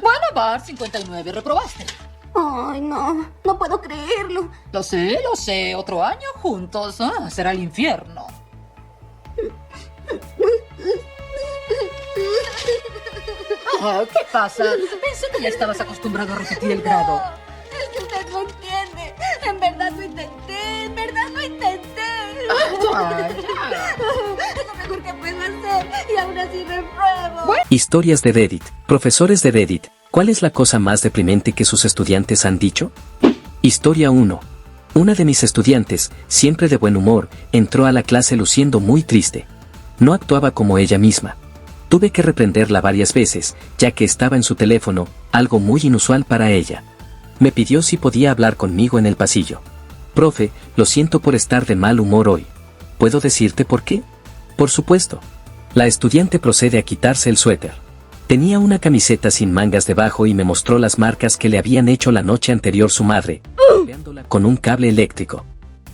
Bueno, Bart, 59, reprobaste. Ay, no puedo creerlo. Lo sé, otro año juntos, será el infierno. ¿Qué pasa? Pensé que ya estabas acostumbrado a repetir el grado. Es que usted no entiende. En verdad lo intenté. Es lo mejor que puedo hacer y aún así repruebo. Bueno. Historias de Reddit. Profesores de Reddit, ¿cuál es la cosa más deprimente que sus estudiantes han dicho? Historia 1. Una de mis estudiantes, siempre de buen humor, entró a la clase luciendo muy triste. No actuaba como ella misma. Tuve que reprenderla varias veces, ya que estaba en su teléfono, algo muy inusual para ella. Me pidió si podía hablar conmigo en el pasillo. Profe, lo siento por estar de mal humor hoy. ¿Puedo decirte por qué? Por supuesto. La estudiante procede a quitarse el suéter. Tenía una camiseta sin mangas debajo y me mostró las marcas que le habían hecho la noche anterior su madre, golpeándola con un cable eléctrico.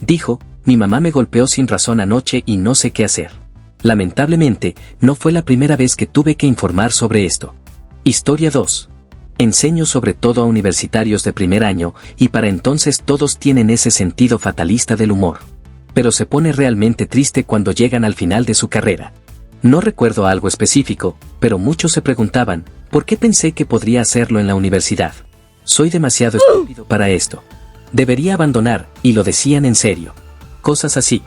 Dijo, mi mamá me golpeó sin razón anoche y no sé qué hacer. Lamentablemente, no fue la primera vez que tuve que informar sobre esto. Historia 2. Enseño sobre todo a universitarios de primer año, y para entonces todos tienen ese sentido fatalista del humor. Pero se pone realmente triste cuando llegan al final de su carrera. No recuerdo algo específico, pero muchos se preguntaban, ¿por qué pensé que podría hacerlo en la universidad? Soy demasiado estúpido para esto. Debería abandonar, y lo decían en serio. Cosas así.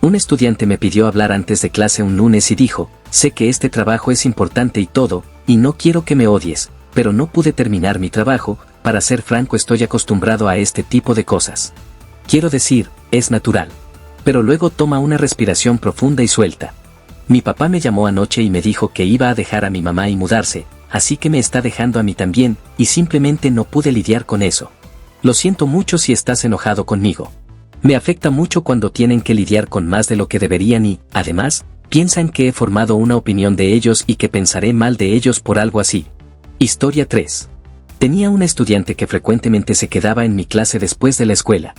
Un estudiante me pidió hablar antes de clase un lunes y dijo, sé que este trabajo es importante y todo, y no quiero que me odies, pero no pude terminar mi trabajo, para ser franco estoy acostumbrado a este tipo de cosas. Quiero decir, es natural. Pero luego toma una respiración profunda y suelta. Mi papá me llamó anoche y me dijo que iba a dejar a mi mamá y mudarse, así que me está dejando a mí también, y simplemente no pude lidiar con eso. Lo siento mucho si estás enojado conmigo. Me afecta mucho cuando tienen que lidiar con más de lo que deberían y, además, piensan que he formado una opinión de ellos y que pensaré mal de ellos por algo así. Historia 3. Tenía una estudiante que frecuentemente se quedaba en mi clase después de la escuela.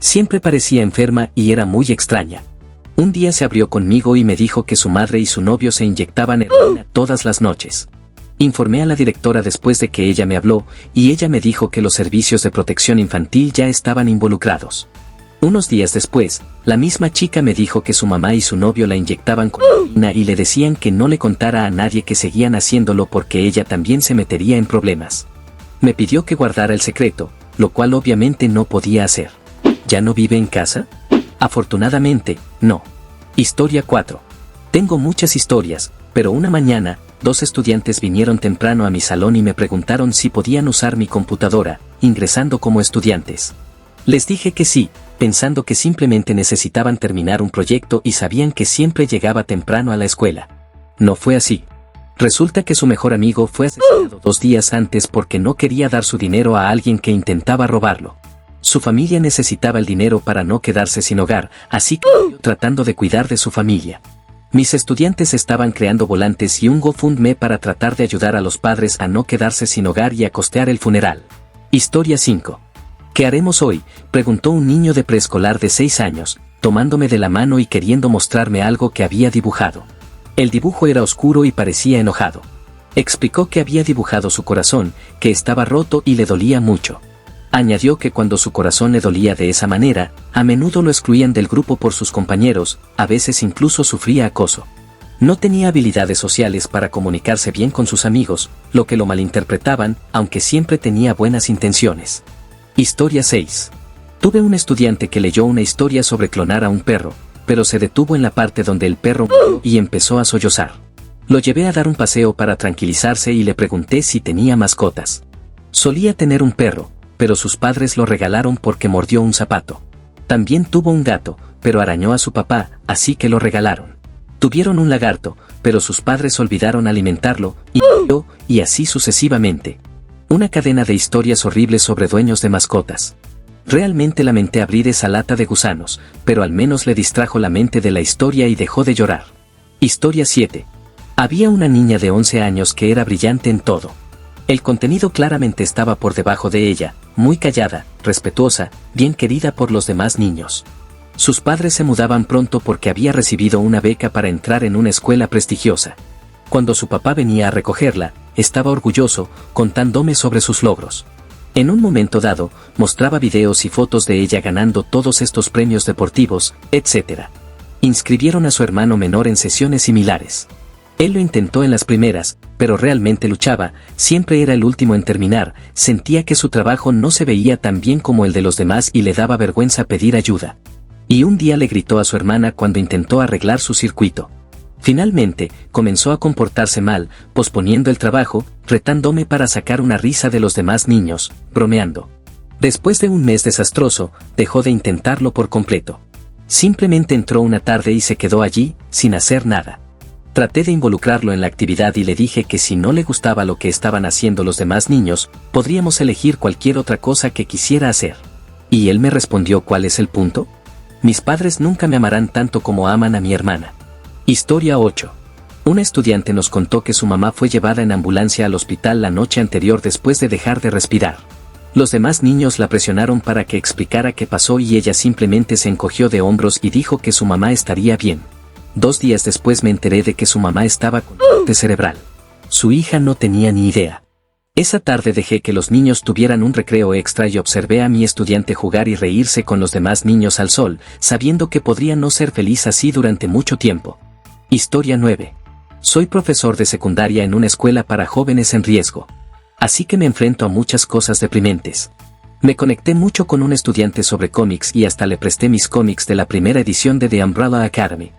Siempre parecía enferma y era muy extraña. Un día se abrió conmigo y me dijo que su madre y su novio se inyectaban heroína todas las noches. Informé a la directora después de que ella me habló, y ella me dijo que los servicios de protección infantil ya estaban involucrados. Unos días después, la misma chica me dijo que su mamá y su novio la inyectaban con heroína y le decían que no le contara a nadie que seguían haciéndolo porque ella también se metería en problemas. Me pidió que guardara el secreto, lo cual obviamente no podía hacer. ¿Ya no vive en casa? Afortunadamente, no. Historia 4. Tengo muchas historias, pero una mañana, 2 estudiantes vinieron temprano a mi salón y me preguntaron si podían usar mi computadora, ingresando como estudiantes. Les dije que sí, pensando que simplemente necesitaban terminar un proyecto y sabían que siempre llegaba temprano a la escuela. No fue así. Resulta que su mejor amigo fue asesinado 2 días antes porque no quería dar su dinero a alguien que intentaba robarlo. Su familia necesitaba el dinero para no quedarse sin hogar, así que tratando de cuidar de su familia. Mis estudiantes estaban creando volantes y un GoFundMe para tratar de ayudar a los padres a no quedarse sin hogar y a costear el funeral. Historia 5. ¿Qué haremos hoy?, preguntó un niño de preescolar de 6 años, tomándome de la mano y queriendo mostrarme algo que había dibujado. El dibujo era oscuro y parecía enojado. Explicó que había dibujado su corazón, que estaba roto y le dolía mucho. Añadió que cuando su corazón le dolía de esa manera, a menudo lo excluían del grupo por sus compañeros, a veces incluso sufría acoso. No tenía habilidades sociales para comunicarse bien con sus amigos, lo que lo malinterpretaban, aunque siempre tenía buenas intenciones. Historia 6. Tuve un estudiante que leyó una historia sobre clonar a un perro, pero se detuvo en la parte donde el perro murió y empezó a sollozar. Lo llevé a dar un paseo para tranquilizarse y le pregunté si tenía mascotas. Solía tener un perro, pero sus padres lo regalaron porque mordió un zapato. También tuvo un gato, pero arañó a su papá, así que lo regalaron. Tuvieron un lagarto, pero sus padres olvidaron alimentarlo, y murió, y así sucesivamente. Una cadena de historias horribles sobre dueños de mascotas. Realmente lamenté abrir esa lata de gusanos, pero al menos le distrajo la mente de la historia y dejó de llorar. Historia 7. Había una niña de 11 años que era brillante en todo. El contenido claramente estaba por debajo de ella, muy callada, respetuosa, bien querida por los demás niños. Sus padres se mudaban pronto porque había recibido una beca para entrar en una escuela prestigiosa. Cuando su papá venía a recogerla, estaba orgulloso, contándome sobre sus logros. En un momento dado, mostraba videos y fotos de ella ganando todos estos premios deportivos, etc. Inscribieron a su hermano menor en sesiones similares. Él lo intentó en las primeras, pero realmente luchaba, siempre era el último en terminar, sentía que su trabajo no se veía tan bien como el de los demás y le daba vergüenza pedir ayuda. Y un día le gritó a su hermana cuando intentó arreglar su circuito. Finalmente, comenzó a comportarse mal, posponiendo el trabajo, retándome para sacar una risa de los demás niños, bromeando. Después de un mes desastroso, dejó de intentarlo por completo. Simplemente entró una tarde y se quedó allí, sin hacer nada. Traté de involucrarlo en la actividad y le dije que si no le gustaba lo que estaban haciendo los demás niños, podríamos elegir cualquier otra cosa que quisiera hacer. Y él me respondió: ¿cuál es el punto? Mis padres nunca me amarán tanto como aman a mi hermana. Historia 8. Una estudiante nos contó que su mamá fue llevada en ambulancia al hospital la noche anterior después de dejar de respirar. Los demás niños la presionaron para que explicara qué pasó y ella simplemente se encogió de hombros y dijo que su mamá estaría bien. 2 días después me enteré de que su mamá estaba con muerte cerebral. Su hija no tenía ni idea. Esa tarde dejé que los niños tuvieran un recreo extra y observé a mi estudiante jugar y reírse con los demás niños al sol, sabiendo que podría no ser feliz así durante mucho tiempo. Historia 9. Soy profesor de secundaria en una escuela para jóvenes en riesgo. Así que me enfrento a muchas cosas deprimentes. Me conecté mucho con un estudiante sobre cómics y hasta le presté mis cómics de la primera edición de The Umbrella Academy.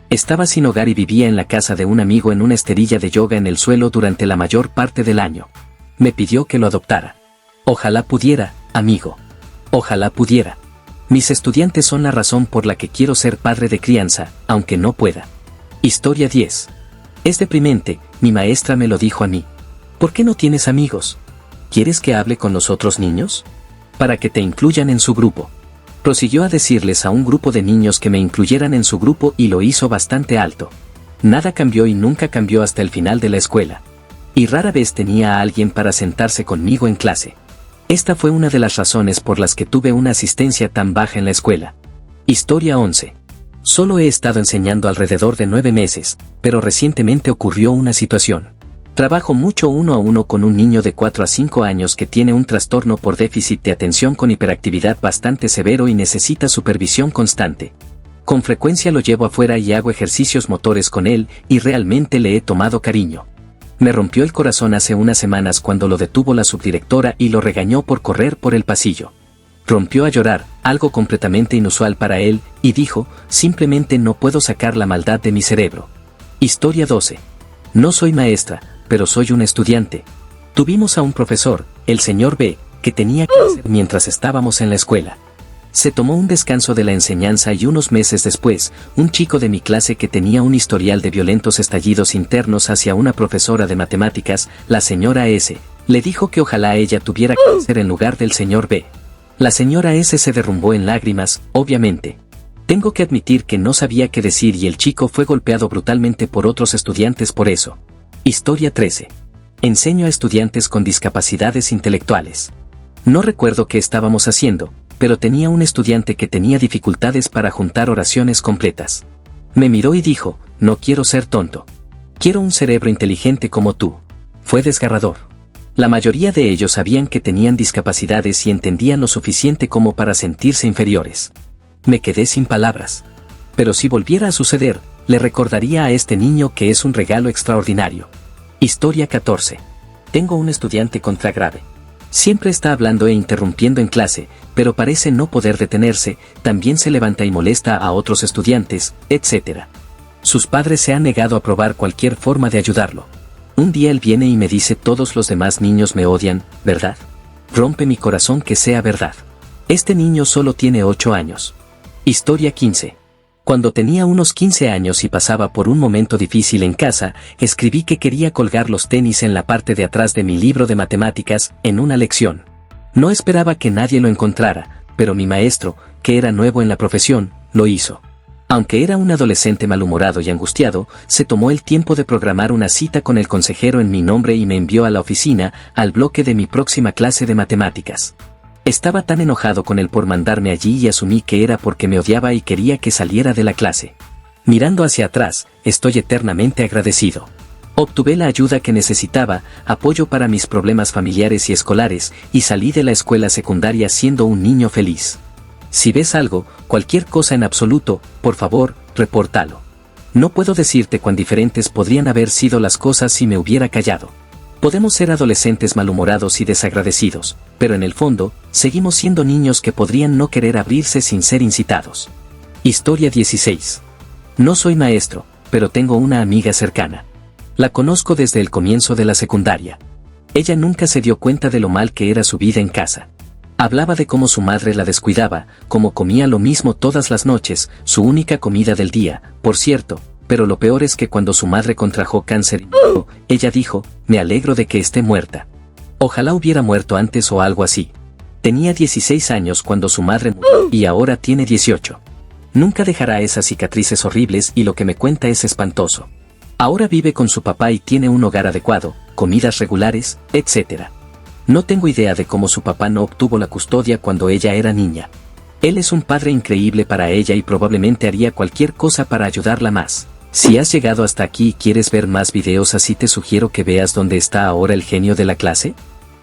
Estaba sin hogar y vivía en la casa de un amigo en una esterilla de yoga en el suelo durante la mayor parte del año. Me pidió que lo adoptara. Ojalá pudiera, amigo. Ojalá pudiera. Mis estudiantes son la razón por la que quiero ser padre de crianza, aunque no pueda. Historia 10. Es deprimente, mi maestra me lo dijo a mí. ¿Por qué no tienes amigos? ¿Quieres que hable con los otros niños? Para que te incluyan en su grupo. Prosiguió a decirles a un grupo de niños que me incluyeran en su grupo y lo hizo bastante alto. Nada cambió y nunca cambió hasta el final de la escuela. Y rara vez tenía a alguien para sentarse conmigo en clase. Esta fue una de las razones por las que tuve una asistencia tan baja en la escuela. Historia 11. Solo he estado enseñando alrededor de 9 meses, pero recientemente ocurrió una situación. Trabajo mucho 1 a 1 con un niño de 4 a 5 años que tiene un trastorno por déficit de atención con hiperactividad bastante severo y necesita supervisión constante. Con frecuencia lo llevo afuera y hago ejercicios motores con él y realmente le he tomado cariño. Me rompió el corazón hace unas semanas cuando lo detuvo la subdirectora y lo regañó por correr por el pasillo. Rompió a llorar, algo completamente inusual para él, y dijo: simplemente no puedo sacar la maldad de mi cerebro. Historia 12. No soy maestra, pero soy un estudiante. Tuvimos a un profesor, el señor B, que tenía cáncer mientras estábamos en la escuela. Se tomó un descanso de la enseñanza y unos meses después, un chico de mi clase que tenía un historial de violentos estallidos internos hacia una profesora de matemáticas, la señora S, le dijo que ojalá ella tuviera cáncer en lugar del señor B. La señora S se derrumbó en lágrimas, obviamente. Tengo que admitir que no sabía qué decir y el chico fue golpeado brutalmente por otros estudiantes por eso. Historia 13. Enseño a estudiantes con discapacidades intelectuales. No recuerdo qué estábamos haciendo, pero tenía un estudiante que tenía dificultades para juntar oraciones completas. Me miró y dijo: no quiero ser tonto. Quiero un cerebro inteligente como tú. Fue desgarrador. La mayoría de ellos sabían que tenían discapacidades y entendían lo suficiente como para sentirse inferiores. Me quedé sin palabras. Pero si volviera a suceder, le recordaría a este niño que es un regalo extraordinario. Historia 14. Tengo un estudiante con TDA grave. Siempre está hablando e interrumpiendo en clase, pero parece no poder detenerse, también se levanta y molesta a otros estudiantes, etc. Sus padres se han negado a probar cualquier forma de ayudarlo. Un día él viene y me dice: todos los demás niños me odian, ¿verdad? Rompe mi corazón que sea verdad. Este niño solo tiene 8 años. Historia 15. Cuando tenía unos 15 años y pasaba por un momento difícil en casa, escribí que quería colgar los tenis en la parte de atrás de mi libro de matemáticas, en una lección. No esperaba que nadie lo encontrara, pero mi maestro, que era nuevo en la profesión, lo hizo. Aunque era un adolescente malhumorado y angustiado, se tomó el tiempo de programar una cita con el consejero en mi nombre y me envió a la oficina, al bloque de mi próxima clase de matemáticas. Estaba tan enojado con él por mandarme allí y asumí que era porque me odiaba y quería que saliera de la clase. Mirando hacia atrás, estoy eternamente agradecido. Obtuve la ayuda que necesitaba, apoyo para mis problemas familiares y escolares, y salí de la escuela secundaria siendo un niño feliz. Si ves algo, cualquier cosa en absoluto, por favor, repórtalo. No puedo decirte cuán diferentes podrían haber sido las cosas si me hubiera callado. Podemos ser adolescentes malhumorados y desagradecidos, pero en el fondo, seguimos siendo niños que podrían no querer abrirse sin ser incitados. Historia 16. No soy maestro, pero tengo una amiga cercana. La conozco desde el comienzo de la secundaria. Ella nunca se dio cuenta de lo mal que era su vida en casa. Hablaba de cómo su madre la descuidaba, cómo comía lo mismo todas las noches, su única comida del día, por cierto, pero lo peor es que cuando su madre contrajo cáncer, ella dijo, me alegro de que esté muerta. Ojalá hubiera muerto antes o algo así. Tenía 16 años cuando su madre murió y ahora tiene 18. Nunca dejará esas cicatrices horribles y lo que me cuenta es espantoso. Ahora vive con su papá y tiene un hogar adecuado, comidas regulares, etc. No tengo idea de cómo su papá no obtuvo la custodia cuando ella era niña. Él es un padre increíble para ella y probablemente haría cualquier cosa para ayudarla más. Si has llegado hasta aquí y quieres ver más videos así, te sugiero que veas dónde está ahora el genio de la clase.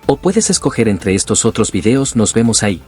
O puedes escoger entre estos otros videos. Nos vemos ahí.